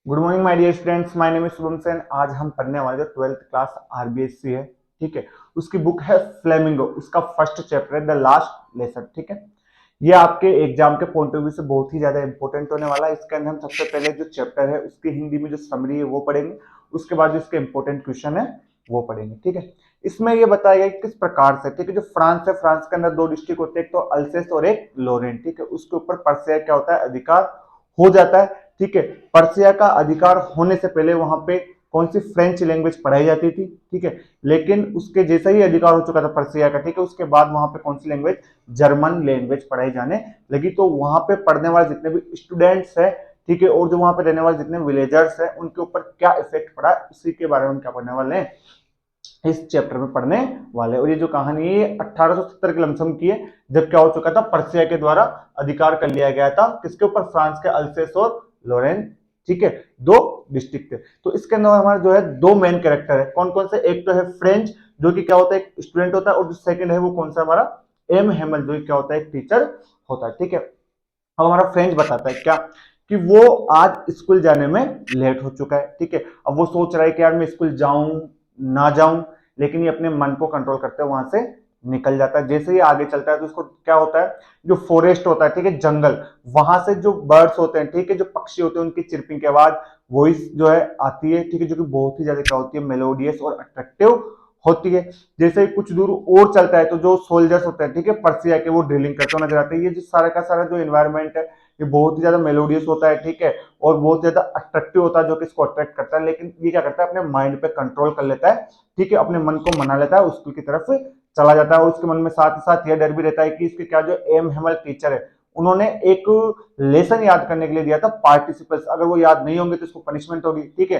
Good morning my dear students, my name is Shubham Sen. आज हम पढ़ने वाले जो 12th क्लास आरबीएससी है, ठीक है, उसकी बुक है फ्लेमिंगो। उसका फर्स्ट चैप्टर है द लास्ट लेसन, ठीक है। ये आपके एग्जाम के पॉइंट ऑफ व्यू से बहुत ही ज्यादा इंपॉर्टेंट होने वाला है। इसके अंदर हम सबसे पहले जो चैप्टर है उसकी हिंदी में जो समरी है वो पढ़ेंगे। उसके बाद जो इसके इंपॉर्टेंट क्वेश्चन है वो पढ़ेंगे, ठीक है। इसमें ये बताया गया कि किस प्रकार से, ठीक है, जो फ्रांस है, फ्रांस के अंदर दो डिस्ट्रिक्ट होते हैं, एक तो अल्सेस और एक लोरेन, ठीक है। उसके ऊपर पर्सिया क्या होता है, अधिकार हो जाता है, ठीक है। पर्सिया का अधिकार होने से पहले वहां पे कौन सी फ्रेंच लैंग्वेज पढ़ाई जाती थी, ठीक है। लेकिन उसके जैसा ही अधिकार हो चुका था पर्सिया का, ठीक है, उसके बाद वहां पे कौन सी लैंग्वेज, जर्मन लैंग्वेज पढ़ाई जाने लगी। तो वहां पे पढ़ने वाले जितने भी स्टूडेंट्स हैं, ठीक है, और जो वहां पे रहने वाले जितने विलेजर्स हैं, उनके ऊपर क्या इफेक्ट पड़ा, उसी के बारे में क्या पढ़ने वाले हैं, इस चैप्टर में पढ़ने वाले। और ये जो कहानी है 1870 के लमसम की है, जब क्या हो चुका था, पर्सिया के द्वारा अधिकार कर लिया गया था किसके ऊपर, फ्रांस के अल्सेस और लोरेन, ठीक है, दो डिस्ट्रिक्ट थे। तो इसके अंदर हमारे जो है दो मेन कैरेक्टर है, कौन कौन से, एक तो है फ्रेंच जो कि क्या होता है, एक स्टूडेंट होता है, और जो सेकंड है वो कौन सा हमारा, एम हेमल, जो क्या होता है, एक टीचर होता है, ठीक है। अब हमारा फ्रेंच बताता है क्या, कि वो आज स्कूल जाने में लेट हो चुका है, ठीक है। अब वो सोच रहा है कि यार मैं स्कूल जाऊं ना जाऊं, लेकिन ये अपने मन को कंट्रोल करते हुए वहां से निकल जाता है। जैसे ही आगे चलता है तो उसको क्या होता है, जो फॉरेस्ट होता है, ठीक है, जंगल, वहां से जो बर्ड्स होते हैं, ठीक है, जो पक्षी होते हैं, उनकी चिरपिंग की आवाज, वॉइस जो है आती है, ठीक है, जो कि बहुत ही ज्यादा क्या होती है, मेलोडियस और अट्रैक्टिव होती है। जैसे ही कुछ दूर और चलता है तो जो सोल्जर्स होते हैं, ठीक है, पर्सिया के, वो ड्रिलिंग करते हुए नजर आते हैं। ये जो सारा का सारा जो एनवायरमेंट है, ये बहुत ही ज्यादा मेलोडियस होता है, ठीक है, और बहुत ज्यादा अट्रैक्टिव होता है, जो कि इसको अट्रैक्ट करता है। लेकिन ये क्या करता है, अपने माइंड पे कंट्रोल कर लेता है, ठीक है, अपने मन को मना लेता है, स्कूल की तरफ चला जाता है। और उसके मन में साथ ही साथ यह डर भी रहता है कि इसके क्या, जो एम हेमल टीचर है, उन्होंने एक लेसन याद करने के लिए दिया था, पार्टिसिपल्स, अगर वो याद नहीं होंगे तो इसको पनिशमेंट होगी, ठीक है।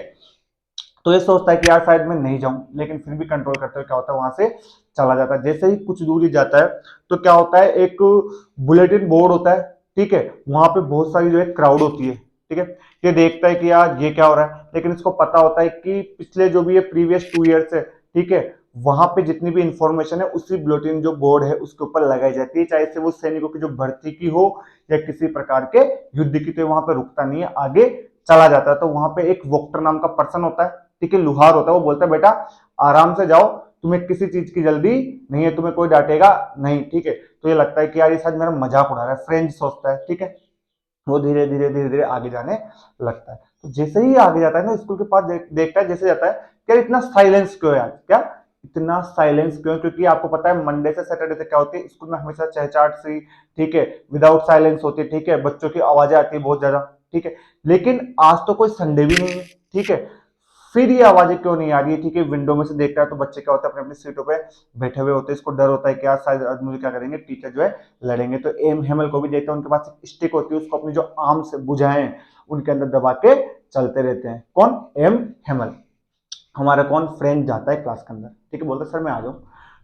तो ये सोचता है कि यार शायद मैं नहीं जाऊं, लेकिन फिर भी कंट्रोल करते हुए क्या होता है, वहां से चला जाता है। जैसे ही कुछ दूरी जाता है तो क्या होता है, एक बुलेटिन बोर्ड होता है, ठीक है, वहां पे बहुत सारी जो है क्राउड होती है, ठीक है। ये देखता है कि यार ये क्या हो रहा है, लेकिन इसको पता होता है कि पिछले जो भी ये प्रीवियस 2 ईयर्स है, ठीक है, वहां पे जितनी भी इंफॉर्मेशन है उसी बुलेटिन जो बोर्ड है उसके ऊपर लगाई जाती है, चाहे से वो सैनिकों की जो भर्ती की हो या किसी प्रकार के युद्ध की। तो वहां पे रुकता नहीं है, आगे चला जाता है। तो वहां पे एक वोक्टर नाम का पर्सन होता है, ठीक है, लुहार होता है, वो बोलता है बेटा आराम से जाओ, तुम्हें किसी चीज की जल्दी नहीं है, तुम्हें कोई डांटेगा नहीं, ठीक है। तो ये लगता है कि यार ये शायद मेरा मजाक उड़ा रहा है, फ्रेंच सोचता है, ठीक है। वो धीरे धीरे धीरे धीरे आगे जाने लगता है। तो जैसे ही आगे जाता है ना, स्कूल के पास देखता है, जैसे जाता है, क्या इतना साइलेंस क्यों है आज, क्या इतना साइलेंस क्यों, क्योंकि आपको पता है मंडे से सैटरडे तक क्या होती है, स्कूल में हमेशा चहचाट सी, ठीक है, विदाउट साइलेंस होती है, ठीक है, बच्चों की आवाजें आती है बहुत ज्यादा, ठीक है। लेकिन आज तो कोई संडे भी नहीं है, ठीक है, फिर ये आवाजें क्यों नहीं आ रही है, ठीक है। विंडो में से देखता है तो बच्चे क्या होते हैं, अपनी अपनी सीटों पे बैठे हुए होते हैं। इसको डर होता है कि यार शायद आज मुझे क्या करेंगे, टीचर जो है लड़ेंगे। तो एम हेमल को भी देखता है, उनके पास एक स्टिक होती है, उसको अपनी जो आर्म से बुझाएं उनके अंदर दबा के चलते रहते हैं। कौन, एम हेमल। हमारा कौन, फ्रेंड जाता है क्लास के अंदर, ठीक है, बोलता है सर मैं आ जाऊं।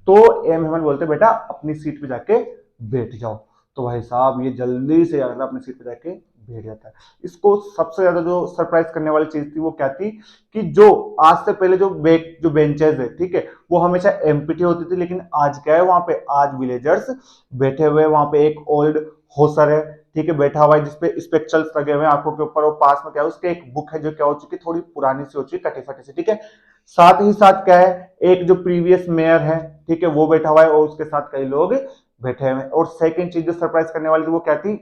तो एम हेमन बोलते बेटा अपनी सीट पे जाके बैठ जाओ। तो भाई साहब ये जल्दी से जाकर अपनी सीट पे जाके बैठ जाता है। इसको सबसे ज्यादा जो सरप्राइज करने वाली चीज थी वो क्या थी, कि जो आज से पहले जो बेंचेस है, ठीक है, वो हमेशा एम्प्टी होती थी, लेकिन आज क्या है वहां पे, आज विलेजर्स बैठे हुए, वहां पे एक ओल्ड होसर है, ठीक है, बैठा हुआ है, जिसपे स्पेक्चल्स लगे हुए हैं आंखों के ऊपर, और पास में क्या है, उसके एक बुक है जो क्या हो चुकी है, थोड़ी पुरानी सी हो चुकी है, कटी फटी सी, ठीक है। साथ ही साथ क्या है, एक जो प्रीवियस मेयर है, ठीक है, वो बैठा हुआ है, और उसके साथ कई लोग बैठे हुए हैं। और सेकंड चीज जो सरप्राइज करने वाली थी वो क्या थी,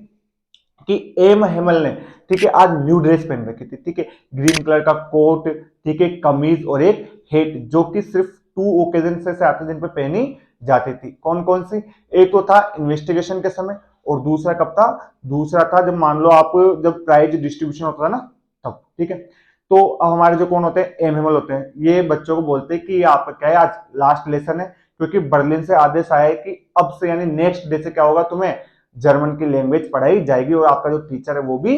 कि एम हेमल ने, ठीक है, आज न्यू ड्रेस पहन रखी थी, ठीक है, ग्रीन कलर का कोट, ठीक है, कमीज और एक हेट, जो कि सिर्फ 2 ओकेजन से आते दिन पे पहनी जाती थी। कौन कौन सी, एक तो था इन्वेस्टिगेशन के समय, और दूसरा कब था, दूसरा था जब मान लो आप, जब प्राइज डिस्ट्रीब्यूशन होता था ना, तब, ठीक है। तो अब हमारे जो कौन होते हैं, एम हेमल होते हैं, ये बच्चों को बोलते हैं कि आपका क्या है, आज लास्ट लेसन है, क्योंकि बर्लिन से आदेश आया है कि अब से यानी नेक्स्ट डे से क्या होगा, तुम्हें जर्मन की लैंग्वेज पढ़ाई जाएगी, और आपका जो टीचर है वो भी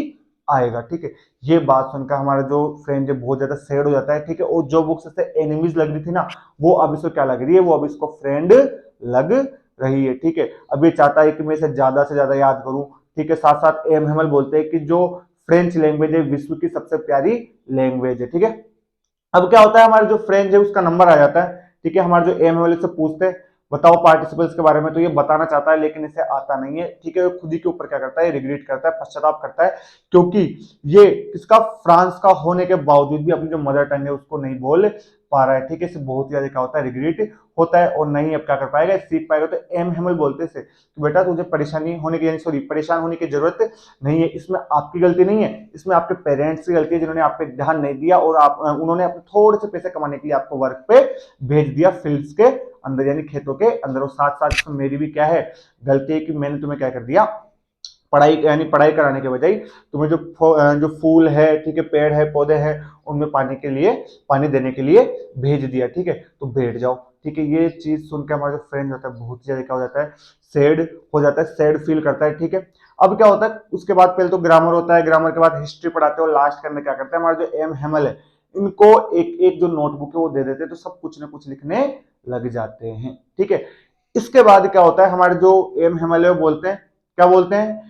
आएगा, ठीक है। ये बात सुनकर हमारा जो फ्रेंड है बहुत ज्यादा सैड हो जाता है, ठीक है। और जो बुक से एनिमीज लग रही थी ना, वो अब इसको क्या लग रही है, वो अब इसको फ्रेंड लग रही है, ठीक है। अब ये चाहता है कि मैं इसे ज्यादा से ज्यादा याद करूं, ठीक है। साथ साथ एम हेमल बोलते हैं कि जो फ्रेंच लैंग्वेज है विश्व की सबसे प्यारी लैंग्वेज है, ठीक है। अब क्या होता है, हमारे जो फ्रेंड है उसका नंबर आ जाता है, ठीक है। हमारे जो एम हेमल से पूछते हैं, बताओ पार्टिसिपल्स के बारे में, तो ये बताना चाहता है लेकिन इसे आता नहीं है, ठीक है। वो खुद ही के ऊपर क्या करता है, रिग्रेट करता है, पश्चाताप करता है, क्योंकि ये इसका फ्रांस का होने के बावजूद भी अपनी जो मदर टंग है उसको नहीं बोल पा रहा है, ठीक है। इसे बहुत ही ज्यादा क्या होता है, रिग्रेट होता है और नहीं अब क्या कर पाएगा, सीख पाएगा। तो एम हेमल बोलते हैं कि बेटा तुझे परेशानी होने की, सॉरी परेशान होने की जरूरत नहीं है, इसमें आपकी गलती नहीं है, इसमें आपके पेरेंट्स की गलती है जिन्होंने आप पे ध्यान नहीं दिया और आप उन्होंने अपने थोड़े से पैसे कमाने के लिए आपको वर्क पे भेज दिया फील्ड्स के अंदर, यानी खेतों के अंदर। और साथ साथ मेरी भी क्या है गलती है कि मैंने तुम्हें क्या कर दिया, पढ़ाई यानी पढ़ाई कराने के बजाय तुम्हें जो फूल है, ठीक है, पेड़ है, पौधे हैं, उनमें पानी देने के लिए भेज दिया, ठीक है। तो बैठ जाओ, ठीक है। ये चीज सुन के हमारा जो फ्रेंड होता है बहुत ज्यादा क्या हो जाता है, सैड हो जाता है, सैड फील करता है, ठीक है। अब क्या होता है, उसके बाद पहले तो ग्रामर होता है, ग्रामर के बाद हिस्ट्री पढ़ाते हैं और लास्ट के अंदर क्या करते हैं, हमारा जो एम हेमल है इनको एक एक जो नोटबुक है वो दे देते हैं, तो सब कुछ ना कुछ लिखने लग जाते हैं, ठीक है। इसके बाद क्या होता है, हमारे जो एम हेमल है वो बोलते हैं, क्या बोलते हैं,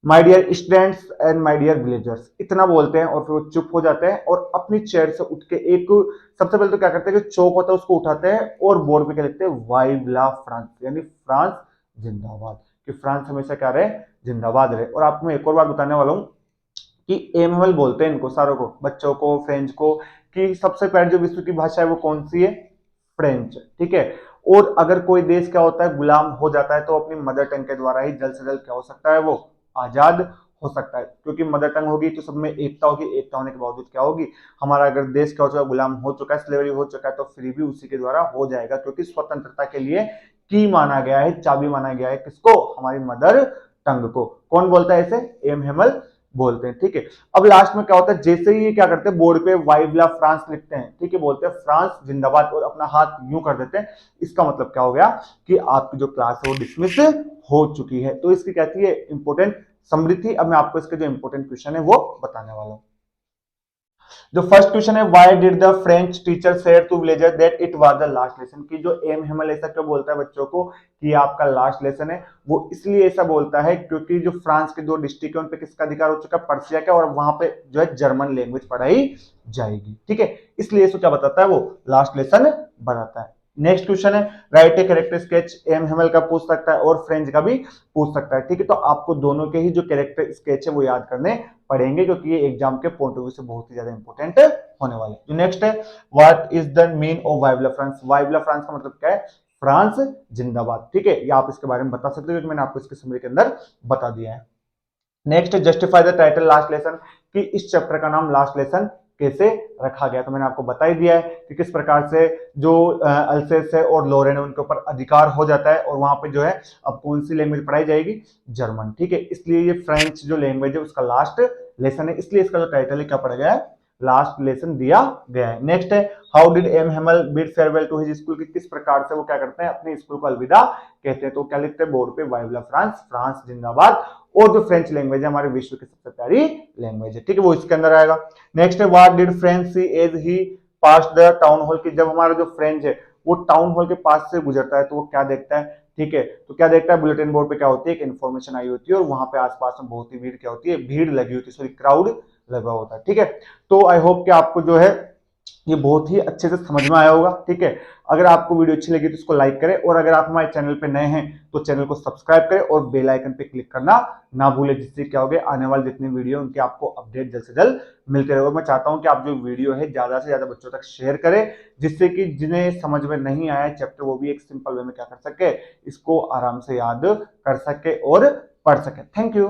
my dear students and my dear villagers, इतना बोलते हैं और फिर वो चुप हो जाते हैं और अपनी चेयर से उठ के एक, सबसे पहले तो क्या करते हैं कि चौक होता है उसको उठाते हैं और बोर्ड पे क्या लिखते हैं, वाइव ला फ्रांस, यानी फ्रांस जिंदाबाद, कि फ्रांस हमेशा क्या रहे, जिंदाबाद रहे। और आपको मैं एक और बात बताने वाला हूँ कि एमएमएल बोलते हैं इनको सारों को, बच्चों को, फ्रेंच को, कि सबसे पहले जो विश्व की भाषा है वो कौन सी है, फ्रेंच, ठीक है। और अगर कोई देश क्या होता है, गुलाम हो जाता है, तो अपनी मदर टंग के द्वारा ही जल्द से जल्द क्या हो सकता है, वो आजाद हो सकता है, क्योंकि मदर टंग होगी तो सब में एकता होगी, एकता होने के बावजूद क्या होगी, हमारा अगर देश क्या हो चुका है, गुलाम हो चुका है, स्लेवरी हो चुका है, तो फ्री भी उसी के द्वारा हो जाएगा, क्योंकि स्वतंत्रता के लिए की माना गया है, चाबी माना गया है किसको, हमारी मदर टंग को। कौन बोलता है इसे, एम हेमल बोलते हैं, ठीक है। अब लास्ट में क्या होता है, जैसे ही ये क्या करते हैं, बोर्ड पे वाइवला फ्रांस लिखते हैं, ठीक है, बोलते हैं फ्रांस जिंदाबाद और अपना हाथ यूं कर देते हैं, इसका मतलब क्या हो गया कि आपकी जो क्लास है वो डिसमिस हो चुकी है। तो इसकी कहती है इंपोर्टेंट समृद्धि। अब मैं आपको इसके जो इंपोर्टेंट क्वेश्चन है वो बताने वाला हूं। जो फर्स्ट क्वेश्चन है, why did the French teacher said to villager that it was the last lesson, कि जो एम हेमल ऐसा क्यों बोलता है बच्चों को कि आपका लास्ट लेसन है, वो इसलिए ऐसा बोलता है क्योंकि जो फ्रांस के दो डिस्ट्रिक्ट है उन पे किसका अधिकार हो चुका है, पर्सिया का, और वहां पे जो है जर्मन लैंग्वेज पढ़ाई जाएगी, ठीक है। इसलिए इसको क्या बताता है, वो लास्ट लेसन बताता है। नेक्स्ट क्वेश्चन है, write a character sketch, M Hamel का पूछ सकता है और फ्रेंच का भी पूछ सकता है, ठीक है। तो आपको दोनों के ही जो कैरेक्टर स्केच है वो याद करने पढ़ेंगे, क्योंकि ये एग्जाम के पॉइंट ऑफ व्यू से बहुत ही ज्यादा इंपॉर्टेंट होने वाले। जो नेक्स्ट है, what is the mean of vive la France, vive la France का मतलब क्या है, फ्रांस जिंदाबाद, ठीक है। ये आप इसके बारे में बता सकते हो क्योंकि मैंने आपको इसके समरी के अंदर बता दिया है। नेक्स्ट है, justify the title last lesson, कि इस चैप्टर का नाम लास्ट लेसन कैसे रखा गया, तो मैंने आपको बता ही दिया है कि किस प्रकार से जो अल्सेस है और लोरेन है उनके ऊपर अधिकार हो जाता है और वहां पे जो है अब कौन सी लैंग्वेज पढ़ाई जाएगी, जर्मन, ठीक है। इसलिए ये फ्रेंच जो लैंग्वेज है उसका लास्ट लेसन है, इसलिए इसका जो टाइटल है क्या पड़ गया है, लास्ट लेसन दिया गया है। नेक्स्ट है, how did M Hamel bid farewell to his school, की किस प्रकार से वो क्या करते हैं, अपने स्कूल को अलविदा कहते हैं, तो क्या लिखते हैं बोर्ड पे, वाइवला फ्रांस, फ्रांस जिंदाबाद। और जो फ्रेंच लैंग्वेज है हमारे विश्व की सबसे प्यारी लैंग्वेज है, ठीक है, वो इसके अंदर आएगा। नेक्स्ट है, what did French see as he pass the town hall, की जब हमारा जो फ्रेंच है वो टाउन हॉल के पास से गुजरता है तो वो क्या देखता है, ठीक है, तो क्या देखता है, बुलेटिन बोर्ड पे क्या होती है, एक इन्फॉर्मेशन आई होती है और वहां पे आसपास में बहुत ही भीड़ क्या होती है, भीड़ लगी होती है, सॉरी क्राउड लगा होता है, ठीक है। तो आई होप कि आपको जो है ये बहुत ही अच्छे से समझ में आया होगा, ठीक है। अगर आपको वीडियो अच्छी लगी तो इसको लाइक करें और अगर आप हमारे चैनल पे नए हैं तो चैनल को सब्सक्राइब करें और बेल आइकन पे क्लिक करना ना भूलें, जिससे क्या होगा, आने वाले जितनी वीडियो उनके आपको अपडेट जल्द से जल्द मिलते रहे। और मैं चाहता हूं कि आप जो वीडियो है ज्यादा से ज्यादा बच्चों तक शेयर करें, जिससे कि जिन्हें समझ में नहीं आया चैप्टर वो भी एक सिंपल वे में क्या कर सके, इसको आराम से याद कर सके और पढ़ सके। Thank you.